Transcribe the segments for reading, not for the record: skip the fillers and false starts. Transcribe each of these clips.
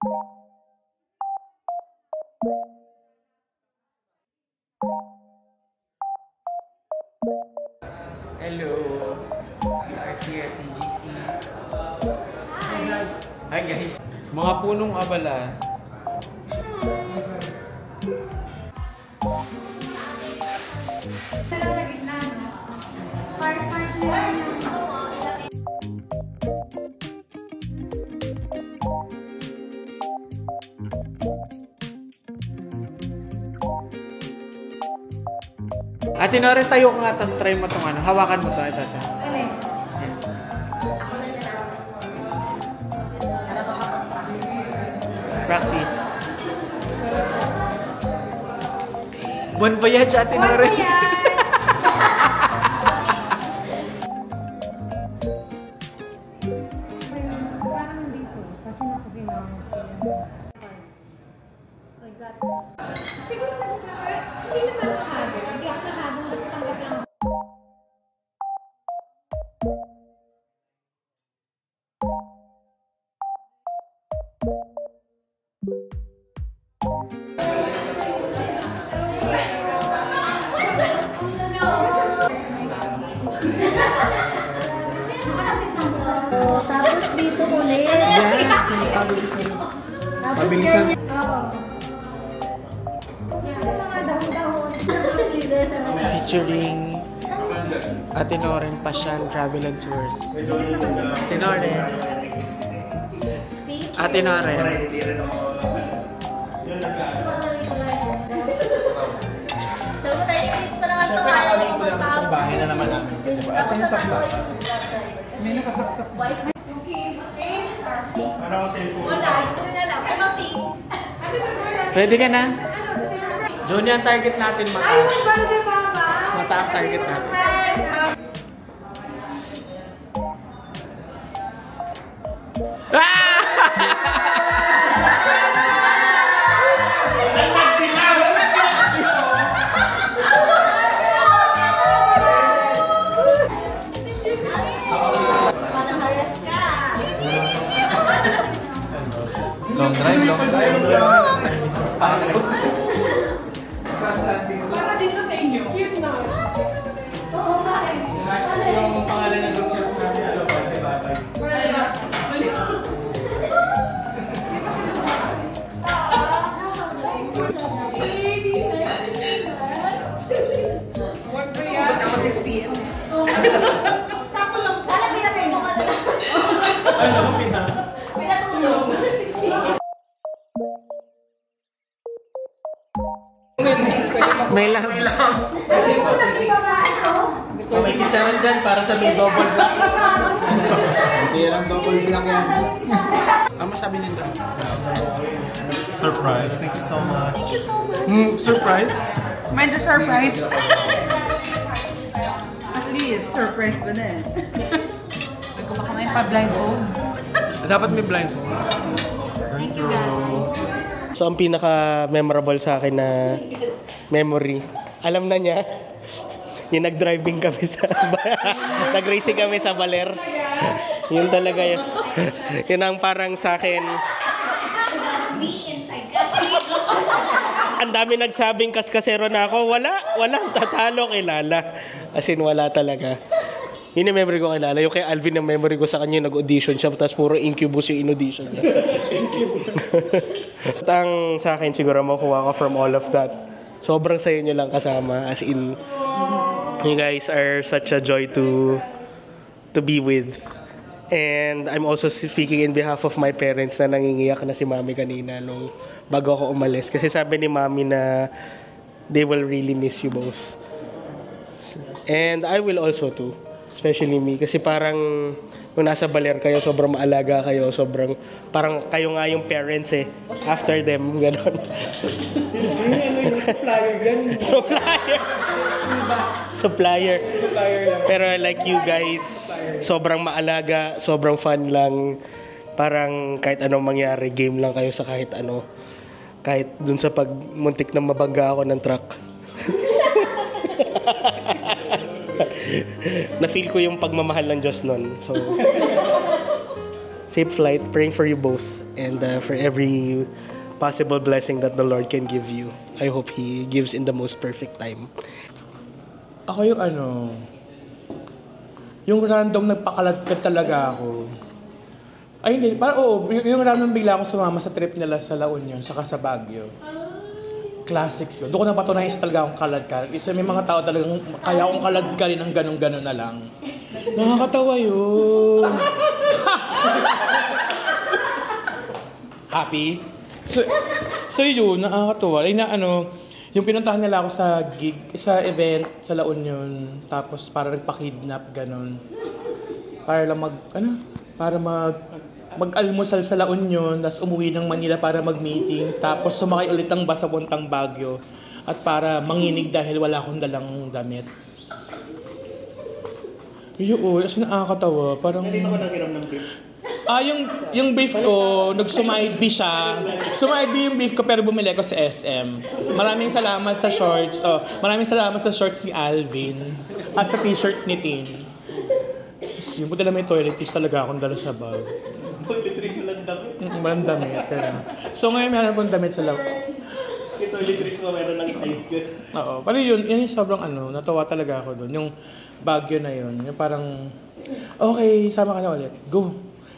Hello. We are here at TGC. Hi guys. Mga punong abala. Ate Noren, tayo ka nga, tapos try mo itong ano. Hawakan mo ito. Ito. Alin? Ako na lang. Ano ba kapag-practice? Practice. Bon voyage, Ate Noren. Bon voyage! Parang dito. Kasi nakasinangot sila. Siguro hindi naman masyado. Hindi ako masyadong basta tanggap lang. Tapos dito ulit. Yan, sinasabi ko sa'yo. Mabilisan. Oo. Gusto ko mga dahon-dahon. Featuring Ate Noren Pasyan Travel and Tours. Ate Noren. Ate Noren. So, 30 minutes pa naman ito. Ayaw ko magpapapos. Bahay na naman namin. Asan yung saksak? May nakasaksak. Okay. Ano ang cellphone? Wala. Dito na lang. Pero ting. Ready ka na? Johnny, ang target natin mata. Ayun, balde mama. Mata ang target natin. Long drive. Para dito sa inyo. Cute na. Oo, bakit? Yung pangalan ng group chat namin, ano ba? Diba? Work ko yan. Ba't ako 6 p.m.? Sako lang. Sana pinatulong ka na lang. Ano? Pinatulong. 6 p.m. May labs. Hindi ba ba ano? May chicharan dyan para sa may double black. Hindi lang double black yan. Ano masabi nito? Surprise. Thank you so much. Thank you so much. Surprise? Medyo surprise. Actually, surprise ba na eh. Huwag ko baka may pa-blindfold. Dapat may blindfold. Thank you guys. So, ang pinaka-memorable sa akin na memory, alam na niya, yung nag-driving kami sa, nag-racing kami sa Baler. Yun talaga yun. Yun ang parang sa akin. Ang dami nagsabing kaskasero na ako, walang tatalo kay Lala. As in, wala talaga. Yun yung memory ko kay Lala. Yung kay Alvin yung memory ko sa kanya, nag-audition siya, tapos puro Incubus yung in-audition niya. At ang sa akin siguro makuha ko from all of that, sobrang sayo nyo lang kasama. As in, you guys are such a joy to be with. And I'm also speaking in behalf of my parents na nangingiyak na si Mami kanina nung bago ako umalis. Kasi sabi ni Mami na they will really miss you both. And I will also too. Especially me. Kasi parang kung nasa Baler kayo, sobrang maalaga kayo. Sobrang, parang kayo nga yung parents eh. After them, gano'n. Supplier. Pero like you guys, sobrang maalaga, sobrang fun lang. Parang kahit anong mangyari, game lang kayo sa kahit ano. Kahit dun sa pagmuntik na mabangga ako ng truck. Na-feel ko yung pagmamahal ng Diyos nun. safe flight. Praying for you both and for every possible blessing that the Lord can give you. I hope He gives in the most perfect time. Ako yung yung random nagpakaladkad talaga ako. Ay hindi, parang yung random bigla akong sumama sa trip nila sa La Union, saka sa Baguio. Classic yun. Doon ko napatunayan isa talaga akong kaladkad. Isa may mga tao talagang kaya akong kaladkarin ng ganun-ganun na lang. Nakakatawa yun. Happy? So yun, nakakatawa. Ay na yung pinuntahan nila ako sa gig, sa event sa La Union, tapos para nagpa-kidnap, ganun. Para lang mag-almusal sa La Union, tapos umuwi ng Manila para mag-meeting, tapos sumakay ulit ng bus papuntang Baguio, at para manginig dahil wala akong dalang damit. Yun, kasi nakakatawa. Parang... Hindi naman nanghiram ng brief. Yung brief ko, nag-sumide B siya. Sumide B yung brief ko pero bumili ko sa SM. Maraming salamat sa shorts. Maraming salamat sa shorts ni Alvin. At sa t-shirt ni Tin. Yung puti lang may toiletries talaga akong dala sa bag. Toiletries walang damit? Walang damit. So ngayon meron pong damit sa loob. Yung toiletries mo meron ng tiger. Oo. Pero yun yung sobrang natawa talaga ako doon. Yung Baguio na yun. Yung parang, okay, sama ka na ulit. Go.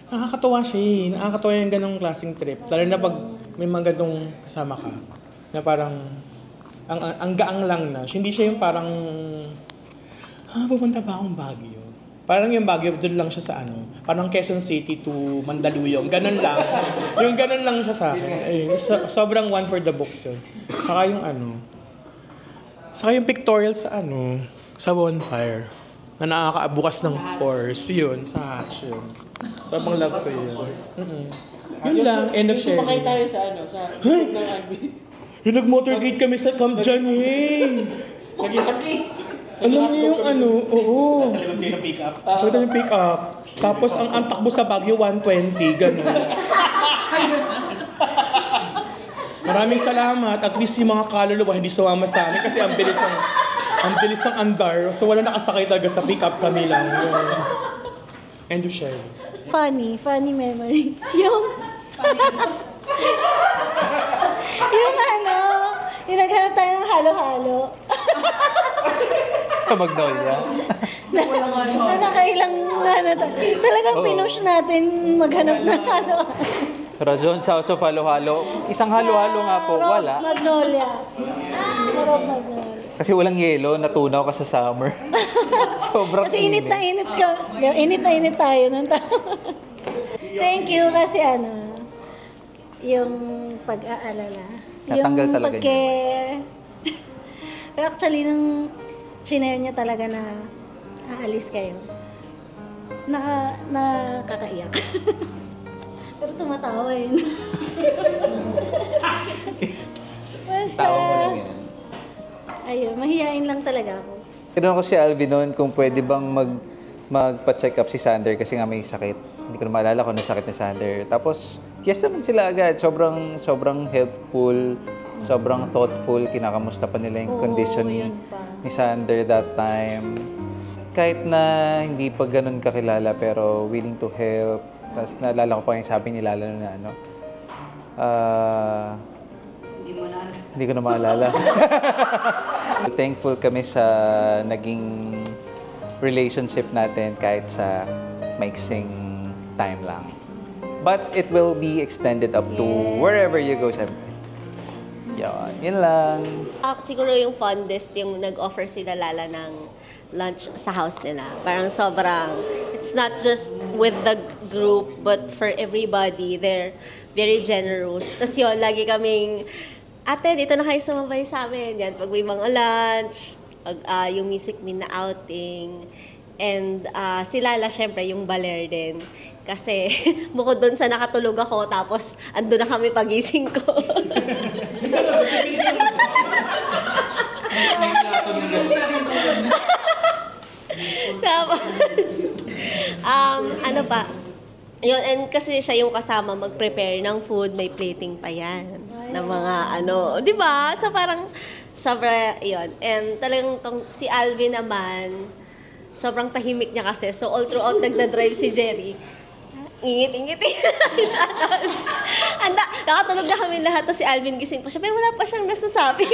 Nakakatawa siya. Nakakatawa yung ganong klaseng trip. Lalo na pag may mga ganong kasama ka. Na parang, ang gaang lang na. Hindi siya yung parang, pupunta ba akong Baguio? Parang yung Baguio, doon lang siya sa parang Quezon City to Mandaluyong. Ganon lang. Yung ganon lang siya sa akin. Ay, sobrang one for the books yun. Saka yung saka yung pictorial sa sa bonfire. Na nakakaabukas ng pores. Yun, sa hatch yun. Sobrang love ko yun. Yun lang, end of sharing. Sumakay tayo sa ng Albi. Yung nag-motorcade kami sa Camp John, Lagi. Alam niyo yung oo. Sa likod kayo ng pick-up. Sa likod yung pick-up. Tapos ang takbo sa Baguio, 120, gano'n. Maraming salamat. At least yung mga kaluluwa hindi sumama sa amin kasi ang bilis ng andar. So wala nakasakay talaga sa pick-up kami lang. End of share. Funny memory. Yung yung naghanap tayo ng halo-halo. Sa Magnolia. na nakailang talagang pinush natin maghanap ng halo-halo. Rajon, South of Halo-Halo. Isang halo-halo nga po, wala. Magnolia. Magnolia. Kasi walang yelo, natunaw ka sa summer. Sobrang Kasi init na init tayo ng tao. Thank you kasi yung pag-aalala. Natanggal yung talaga pag-care. Pero actually, nung shinare niya talaga na aalis kayo, nakakaiyak. Pero tumatawa yun. Basta, ayun, mahihain lang talaga ako. Tinanong ko si Alvin noon kung pwede bang magpa-check up si Sander kasi nga may sakit. Hindi ko na maalala kung ano sakit ni Sander. Tapos, yes naman sila agad. Sobrang helpful, sobrang thoughtful. Kinakamusta pa nila yung condition ni Sander that time. Kahit na hindi pa ganun kakilala pero willing to help. Tapos naalala ko pa yung sabi ni Lala na hindi ko na maalala. Thankful kami sa naging relationship natin kahit sa maiksing time lang. But it will be extended up to wherever you go, siyempre. Yun lang. Siguro yung fondest, yung nag-offer sila Lala ng lunch sa house nila. Parang sobrang, it's not just with the group, but for everybody. They're very generous. Tapos yun, lagi kaming, ate, dito na kayo sumabay sa amin. Yan, pag may mga lunch, yung Music Min na outing. And si Lala, syempre, yung baler din. Kasi bukod doon sa nakatulog ako, tapos ando na kami pagising ko. Tapos, ano pa? Yun, and kasi siya yung kasama mag-prepare ng food, may plating pa yan. Ng mga di ba? So parang, sobra, yun. And talagang si Alvin naman, sobrang tahimik niya kasi. So all throughout nagda-drive si Jerry. ngingiti-ngiti siya. Nakatulog na kami lahat, tapos si Alvin gising pa siya, pero wala pa siyang nasasabi.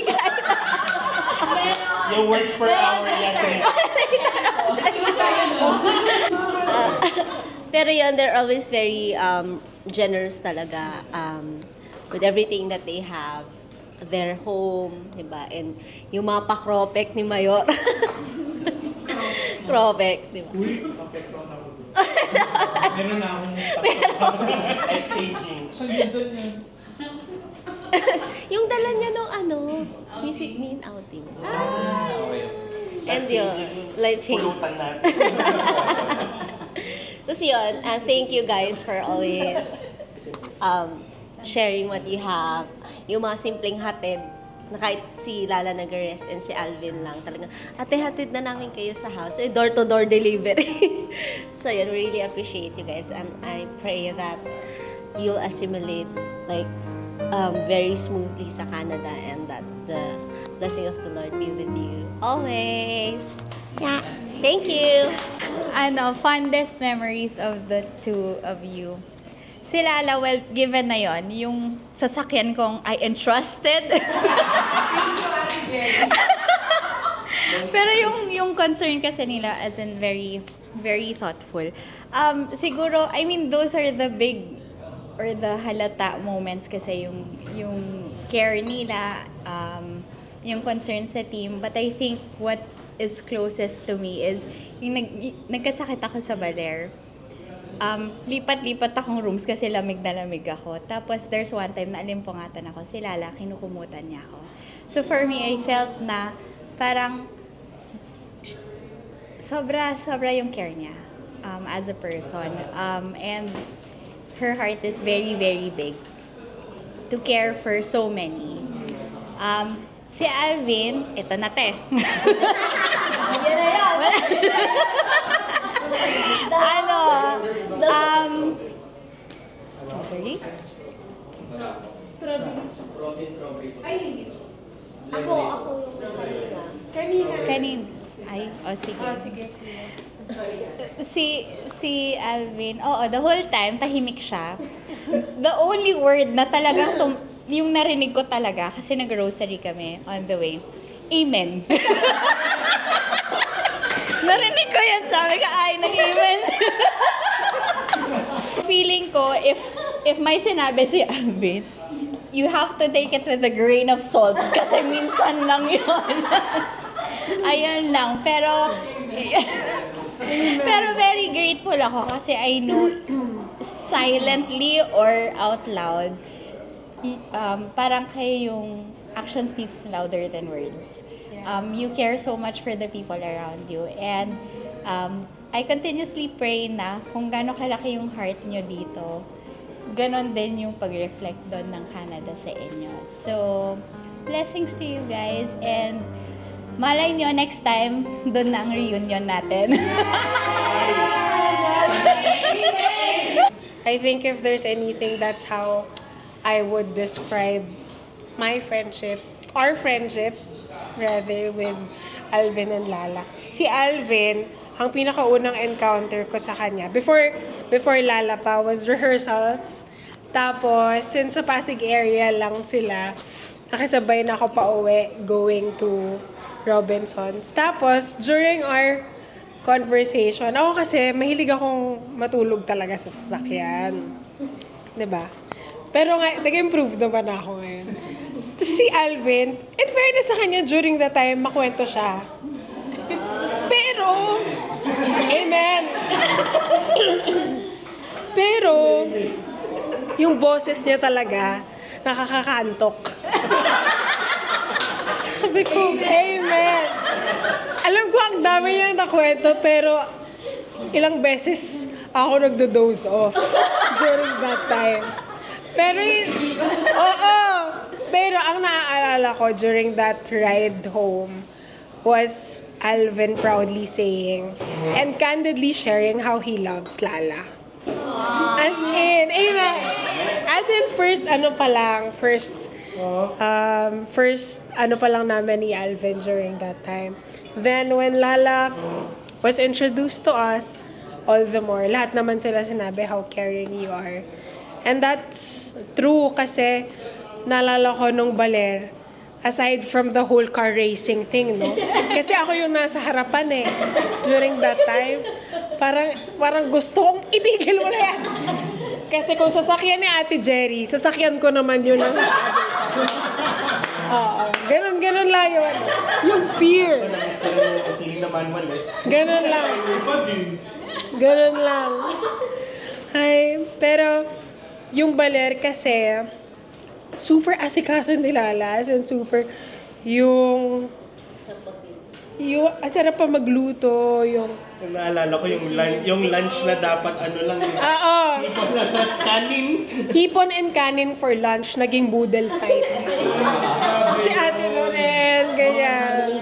Yung words per hour yan. Pero yun, they're always very generous talaga with everything that they have. Their home, diba? And yung mga pakropek ni Mayor. Kropek, diba? Meron na akong Life-changing. Yung dala niya nung music meet outing. And yun, life-changing. Pulutan natin. Tapos yun, thank you guys for always sharing what you have. Yung mga simpleng hatid, na kahit si Lala nag-rest and si Alvin lang talaga, ate, hatid na namin kayo sa house. Door-to-door delivery. So yun, really appreciate you guys. And I pray that you'll assimilate like very smoothly sa Canada and that the blessing of the Lord be with you always. Yeah. Thank you. Fondest memories of the two of you. Si Lala, well, given na yon, yung sasakyan kong I entrusted. Pero yung concern kasi nila, as in very, very thoughtful. Siguro, I mean, those are the big or the halata moments kasi yung care nila, yung concern sa team. But I think what is closest to me is yung nagkasakit ako sa baler. Lipat-lipat akong rooms kasi lamig na lamig ako. Tapos there's one time na alimpungatan ako. Si Lala, kinukumutan niya ako. So for me, I felt na parang sobra yung care niya as a person. And her heart is very, very big to care for so many. Si Alvin, ito na te. Yan na yan. Strawberry? Ako yung Kanin. Ay, sige. Si Alvin, the whole time, tahimik siya. The only word na talagang yung narinig ko talaga, kasi nag-grocery kami on the way, Amen. Narinig ko yan, sabi ka, ay, nag-amen. Feeling ko, if may sinabi si Alvin, you have to take it with a grain of salt kasi minsan lang yun. Ayun lang. Pero very grateful ako kasi I know silently or out loud, parang kayo yung action speaks louder than words. You care so much for the people around you. And I continuously pray na kung gaano kalaki yung heart nyo dito, ganon din yung pag-reflect doon ng Canada sa inyo. So, blessings to you guys. And malay nyo, next time, doon na ang reunion natin. I think if there's anything, that's how I would describe my friendship, our friendship, rather, with Alvin and Lala. Si Alvin, ang pinakaunang encounter ko sa kanya, before Lala pa, was rehearsals. Tapos, since sa Pasig area lang sila, nakisabay na ako pa uwi, going to Robinsons. Tapos, during our conversation, ako kasi, mahilig akong matulog talaga sa sasakyan. 'Di ba? Pero nag-improve naman ako ngayon. Si Alvin, in fairness sa kanya, during that time, makwento siya. Pero, amen. Pero, yung boses niya talaga, nakakakantok. Sabi ko, amen. Alam ko, ang dami niyang nakwento, pero ilang beses ako nagdo-doze off during that time. Pero, pero ang naaalala ko during that ride home was Alvin proudly saying and candidly sharing how he loves Lala. As in, amen. As in, first namin ni Alvin during that time. Then, when Lala was introduced to us, all the more. Lahat naman sila sinabi how caring you are. And that's true kasi naalala ko nung baler, aside from the whole car racing thing, no? Kasi ako yung nasa harapan during that time. Parang gusto kong itigil mo na yan. Kasi kung sasakyan ni Ate Jerry, sasakyan ko naman yun ng Oo, ganun lang yun. Yung fear. Ganun lang. Ganun lang. Ay, pero yung baler kasi, super asikaso ni Lala. And super, yung sarap pa magluto, yung Naalala ko yung lunch na dapat lang yun. Hipon na tas kanin. Hipon and kanin for lunch, naging boodle fight. Si Ate Loren, ganyan.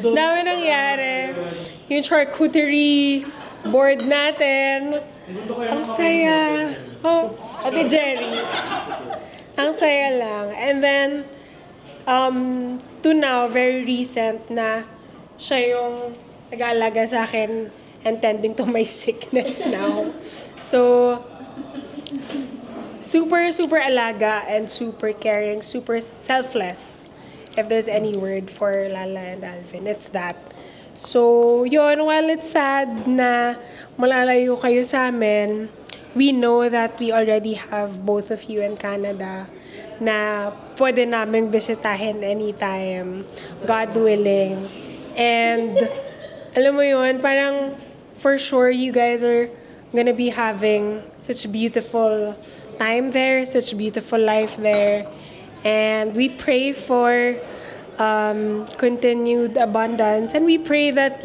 Dami nangyari. Yung charcuterie board natin. Ang saya. Ate Jerry. Ang saya lang. And then, to now, very recent na siya yung nag-aalaga sa akin and tending to my sickness now. So, super, super alaga and super caring, super selfless. If there's any word for Lala and Alvin, it's that. So, yun, while it's sad na malalayo kayo sa amin, we know that we already have both of you in Canada na pwede namin bisitahin anytime, God willing. And, alam mo yun, parang for sure you guys are gonna be having such beautiful time there, such beautiful life there. And we pray for continued abundance. And we pray that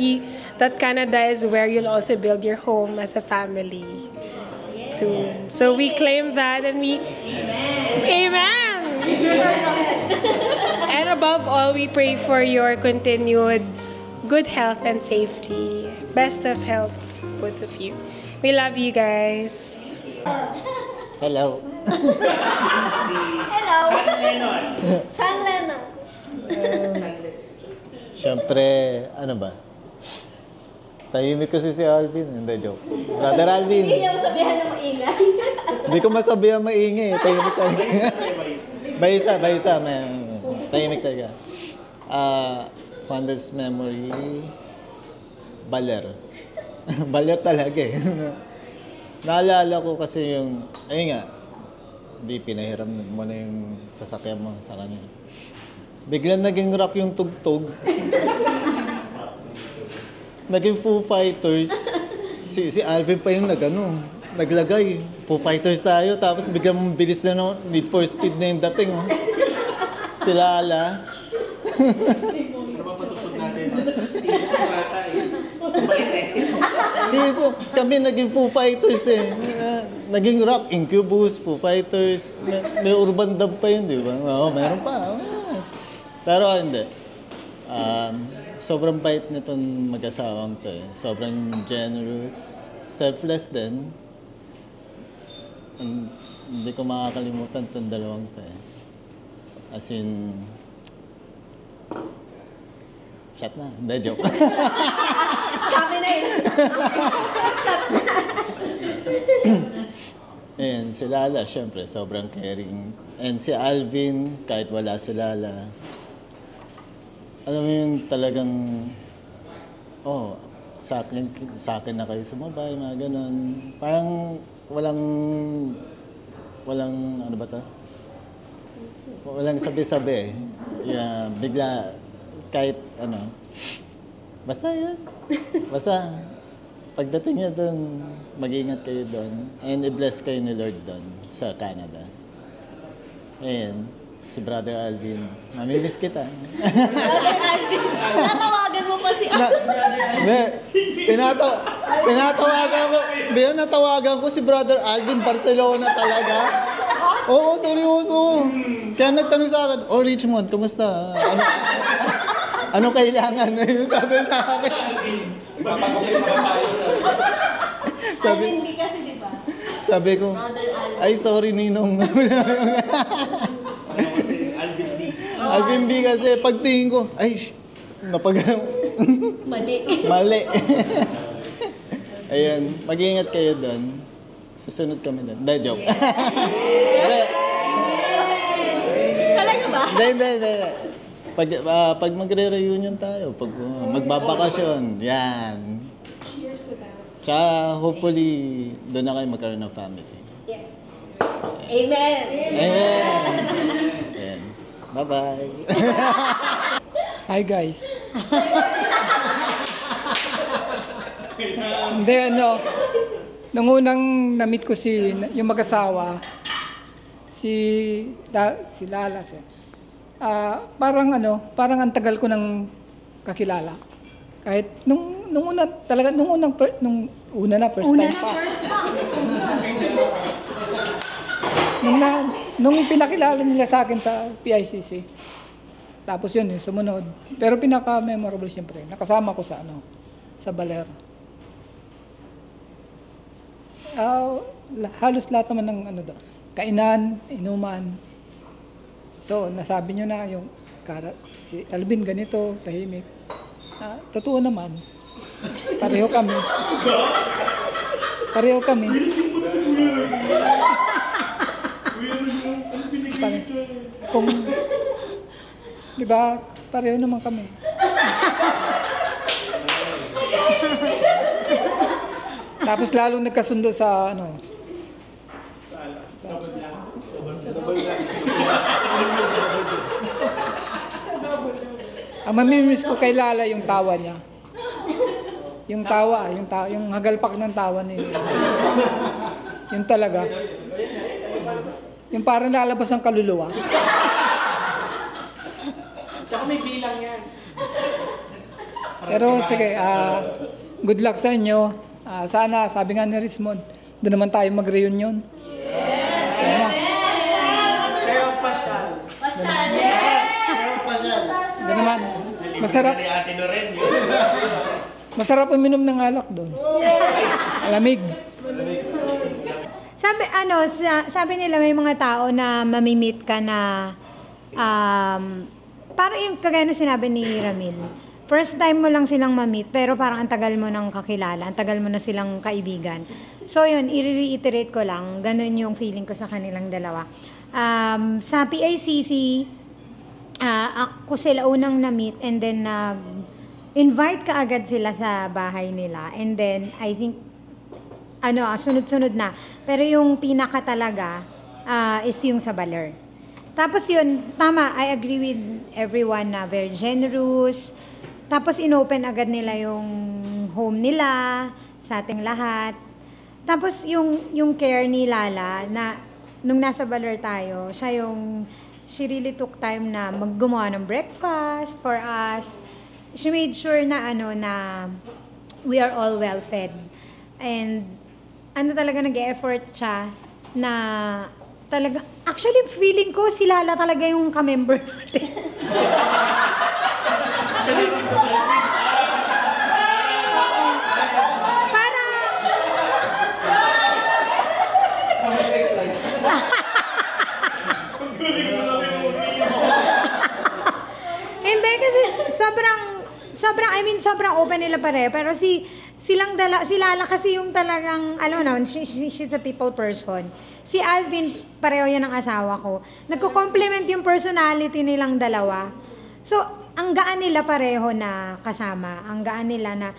that Canada is where you'll also build your home as a family soon. So we claim that and we... Amen! And above all, we pray for your continued good health and safety. Best of health, both of you. We love you guys. Hello. Hello! Sean Lennon. Siyempre, ano ba? Tahimik kasi si Alvin. Hindi, joke. Brother Alvin. Hindi niya masabihan ng maingay. Hindi ko masabihan maingay. Tahimik talaga. Baysa. Tahimik talaga. Fondest memory, baler. Baler talaga eh. Naalala ko kasi yung, ayun nga, di pinahiram mo na yung sasakyan mo sa kanya. Biglang naging rock yung tugtog. Naging Foo Fighters. Si Alvin pa yung naglagay. Foo Fighters tayo, tapos biglang bilis na Need for Speed na yung dating. Si Lala. So, kami naging Foo Fighters eh. Naging rock, Incubus, Foo Fighters. May urban dub pa yun, di ba? Oo, meron pa. Pero hindi. Sobrang bait nitong mag-asawang to eh. Sobrang generous, selfless din. And, hindi ko makakalimutan itong dalawang to eh. As in, shut na. Hindi, joke. Sabi na yun. And si Lala, syempre, sobrang caring. And si Alvin, kahit wala si Lala, alam mo yung talagang, sa akin na kayo sumabay, mga ganun. Parang walang, ano ba to? Walang sabi-sabi. Yeah, bigla, kahit basta yan. Basta, pagdating niya doon, mag-ingat kayo doon. And i-bless kayo ni Lord doon sa Canada. Ayan, si Brother Alvin. Mamimiss kita. Brother Alvin, natawagan mo pa si Tinatawagan ko si Brother Alvin Barcelona talaga. Oo, seryoso. Kaya nagtanong sa akin, Richmond, kumusta? Ano kailangan? Yung sabi sa akin. Alvin B kasi, di ba? Sabi ko, ay sorry Ninong. Alvin B kasi, pagtingin ko, ay, Mali. Ayun, mag-iingat kayo doon. Susunod kami doon. Hindi, joke. Hindi. Talaga ba? Hindi. Pag magre-reunion tayo, pag magbabakasyon, yan. Cheers to that. Tsaka hopefully, doon na kayo magkaroon ng family. Yes. Amen! Amen! Ayan. Bye-bye! Hi guys. Hindi nung unang na-meet ko yung mag-asawa, si Lala. Parang ang tagal ko nang kakilala. Kahit nung una talaga, nung first time pa. Nung pinakilala nila sa akin sa PICC. Tapos yun, sumunod. Pero pinaka-memorable siyempre, nakasama ko sa Baler. Halos lahat naman ng kainan, inuman. So, nasabi nyo na yung si Alvin ganito, tahimik. Totoo naman. Pareho kami. Kung, di ba, pareho naman kami. Tapos lalo nagkasundo sa ang mamimiss ko kay Lala yung tawa niya. Yung hagalpak ng tawa niya. Yung talaga. Yung parang lalabas ang kaluluwa. Tsaka may bilang yan. Pero sige, good luck sa inyo. Sana, sabi nga ni Rismond, doon naman tayo mag-reunion. Pero pasyal. Doon naman. Masarap uminom ng alak doon. Alamig. Sabi nila may mga tao na mamimit ka na parang yung kagaya nung sinabi ni Ramil. First time mo lang silang mamit, pero parang ang tagal mo nang kakilala, ang tagal mo na silang kaibigan. So yun, i-reiterate ko lang, ganun yung feeling ko sa kanilang dalawa. Sa PICC, ako sila unang na-meet and then invite ka agad sila sa bahay nila. And then, I think, sunod-sunod na. Pero yung pinaka talaga is yung sa Baler. Tapos yun, tama, I agree with everyone na very generous. Tapos inopen agad nila yung home nila sa ating lahat. Tapos yung care ni Lala na nung nasa Baler tayo, she really took time na maggumawa ng breakfast for us. She made sure na na we are all well fed. And talaga nag-e-effort siya na talaga, actually feeling ko si Lala talaga yung ka-member natin. Hindi kasi sobrang open nila pare. Pero si Lala kasi yung talagang, alam mo naman, she's a people person. Si Alvin, pareho yan ang asawa ko. Nagko-complement yung personality nilang dalawa. So, ang gaan nila pareho na kasama. Ang gaan nila na,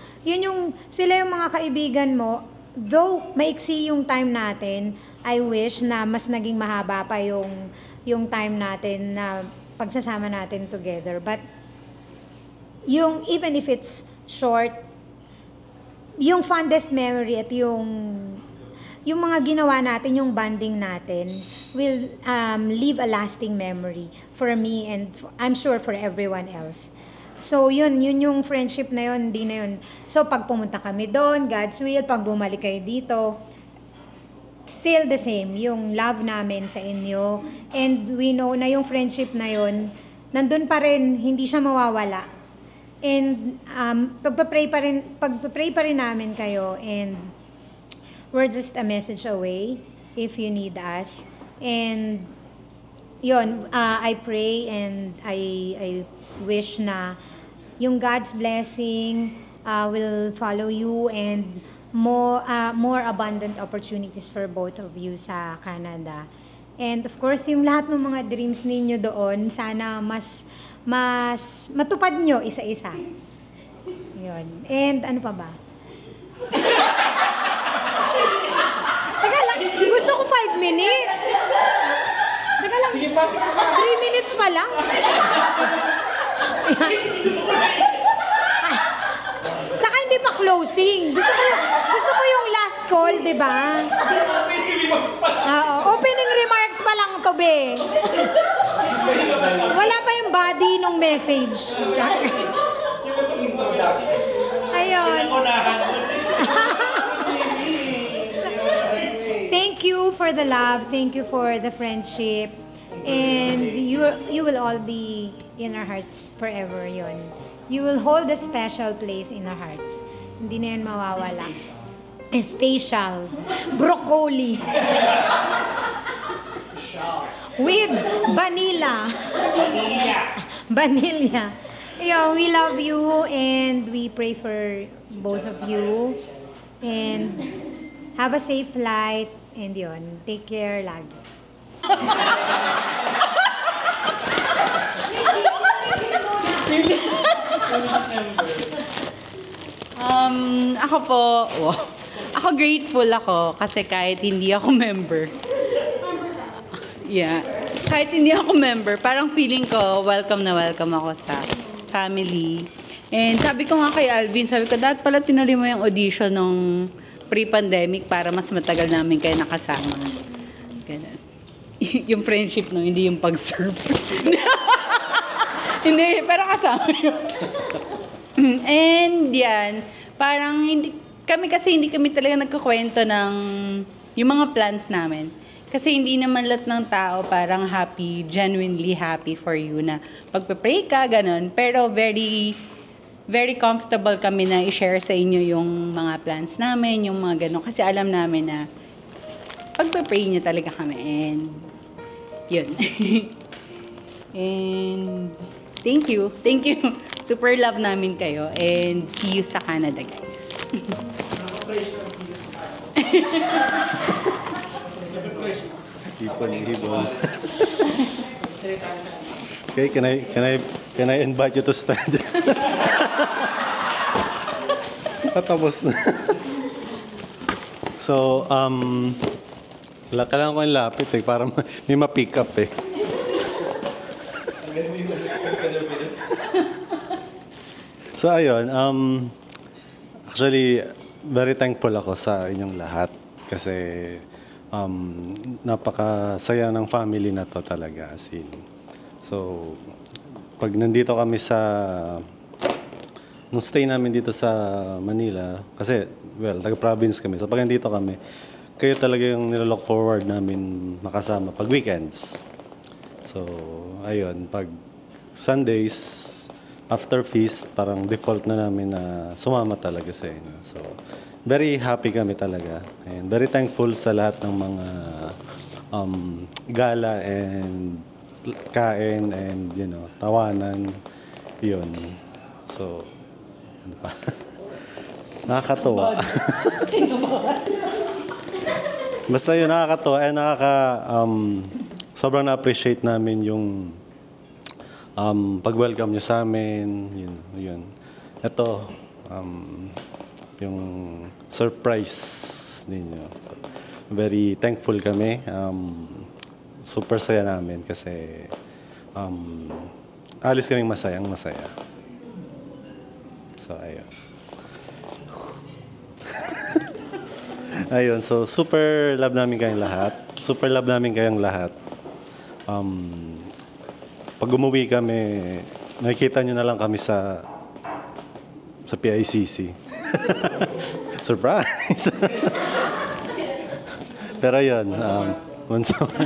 sila yung mga kaibigan mo. Though, maiksi yung time natin, I wish na mas naging mahaba pa yung time natin na pagsasama natin together. But, even if it's short, yung fondest memory at yung mga ginawa natin, yung bonding natin, will leave a lasting memory for me and I'm sure for everyone else. So yun yung friendship na yun, hindi na yun. So pag pumunta kami doon, God's will, pag bumalik kayo dito, still the same, yung love namin sa inyo. And we know na yung friendship na yun, nandun pa rin, hindi siya mawawala. And pagpa-pray pa rin namin kayo, and we're just a message away if you need us. And yun, I pray and I wish na yung God's blessing will follow you and more abundant opportunities for both of you sa Canada. And of course, yung lahat ng mga dreams ninyo doon, sana mas matupad nyo isa-isa. Yun. And ano pa ba? Teka lang, gusto ko 5 minutes. Teka lang, 3 minutes pa lang. Tsaka hindi pa closing. Gusto ko yung last call, di ba? Opening remarks pa lang to, be. Wala pa yung body nung message. Ayun. Thank you for the love. Thank you for the friendship. And you will all be in our hearts forever, yun. You will hold a special place in our hearts. Hindi na yun mawawala. Special. Broccoli. With vanilla. Vanilla. Yeah, we love you and we pray for both of you. And have a safe flight. And yun, take care lagi. Ako grateful ako kasi kahit hindi ako member. Yeah. Kahit hindi ako member, parang feeling ko welcome na welcome ako sa family. And sabi ko nga kay Alvin, sabi ko, dapat pala tinuloy mo yung audition nung pre-pandemic para mas matagal namin kayo nakasama. Ganun. Yung friendship, no? Hindi yung pag-serve. Hindi, pero kasama yun. And yan, parang hindi kami talaga nagkukwento ng yung mga plans namin. Kasi hindi naman lahat ng tao parang happy, genuinely happy for you na pagpe-pray ka, ganun. Pero very, very comfortable kami na i-share sa inyo yung mga plans namin, yung mga ganun. Kasi alam namin na pagpe-pray niyo talaga kami. And yun. And thank you. Thank you. Super love namin kayo. And see you sa Canada, guys. Okay, can I invite you to stand? Tapos na. So, kailangan ko yung lapit para may ma-pick up eh. So, ayun. Actually, very thankful ako sa inyong lahat kasi napakasaya ng family na to talaga. As in. So, pag nandito kami nung stay namin dito sa Manila, kasi, taga-province kami. So, pag nandito kami, kayo talaga yung nilolook forward namin makasama pag weekends. So, ayun, pag Sundays, after feast, parang default na namin na sumama talaga sa inyo. So, very happy kami talaga. And very thankful sa lahat ng mga gala and kain and, tawanan. Yun. So, ano pa? Nakakatuwa. Basta yun, nakakatuwa. Sobrang na-appreciate namin yung pag-welcome niyo sa amin. Yun. Ito, yung surprise ninyo. So, very thankful kami. Super saya namin kasi alis kaming masaya. So, ayun. Ayun, so super love namin kayong lahat. Super love namin kayong lahat. Pag umuwi kami, nakikita nyo na lang kami sa PICC. Surprise! Pero yun, once a month.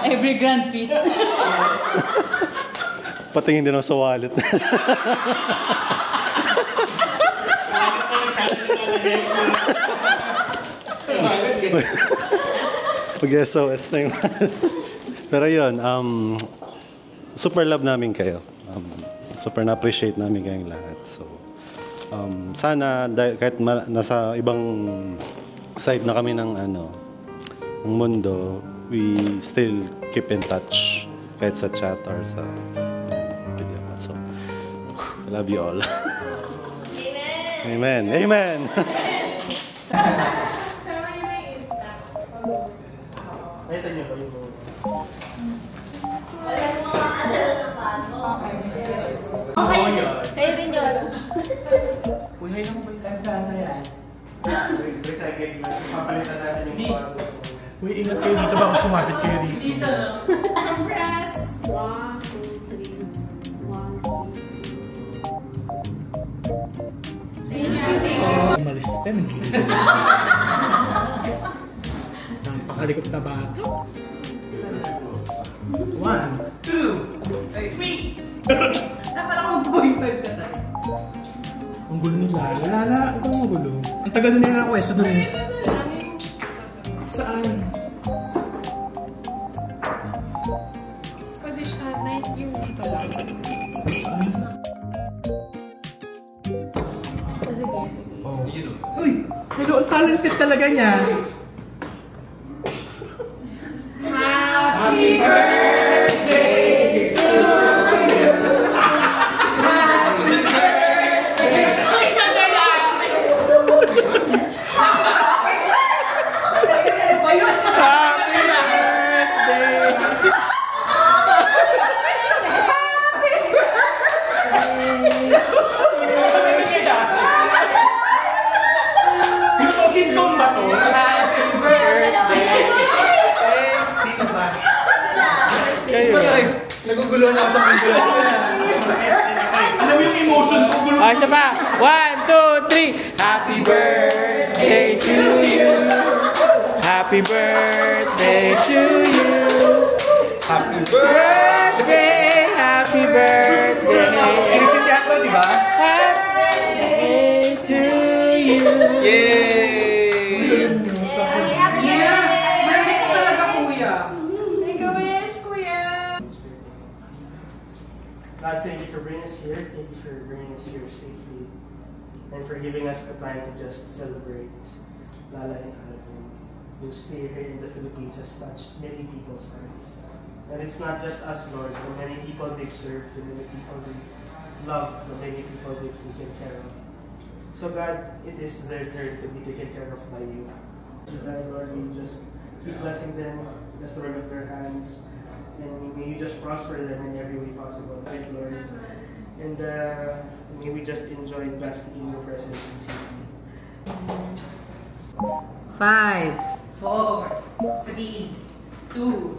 Every grand feast. Patingin din ako sa wallet. Mag-SOS na yung Pero yun, super love namin kayo. Super na-appreciate namin kayong lahat. So, Sana kahit nasa ibang side na kami ng ng mundo, we still keep in touch kahit sa chat or sa video. So, I love you all. Amen. Amen. Nakita niyo ba yung Kayo din yun. Uy, hay lang ba yung kanta na yan? recycling na? Papalitan natin yung bago. Uy, ingat kayo dito. Baka sumapit kayo dito. Dito, no? Press! 1, 2, 3. 1, 2. Umalis pa, nagiging. Napakalikot na bata. 1, 2, 3. Dapat ako mag-boyfriend ka tayo. Ang gulo ni Lala. Lala, ang gulo. Ang tagal na nila nakwesto doon. Saan? Pwede siya, night yung dito lang. Sige. Oh. Uy! Hello, ang talented talaga niya. Happy birthday to you! Nagugulo na ako sa mundo. Alam mo yung emotion ko? Ah, isa pa. 1, 2, 3. Happy birthday to you. Happy birthday to you. Happy birthday. Happy birthday. Sinisindihan ko, di ba? Happy to you. Yay! Birthday ko talaga, kuya. God, thank you for bringing us here. Thank you for bringing us here safely. And for giving us the time to just celebrate Lala and Alvin, whose stay here in the Philippines has touched many people's hearts. And it's not just us, Lord, but many people they've served, the many people they've loved, the many people they've taken care of. So God, it is their turn to be taken care of by you. So God, Lord, we just keep blessing them, bless the work of their hands, and may you just prosper them in every way possible, right, Lord? And may we just enjoy basking in your presence in safety. 5, 4, 3, 2,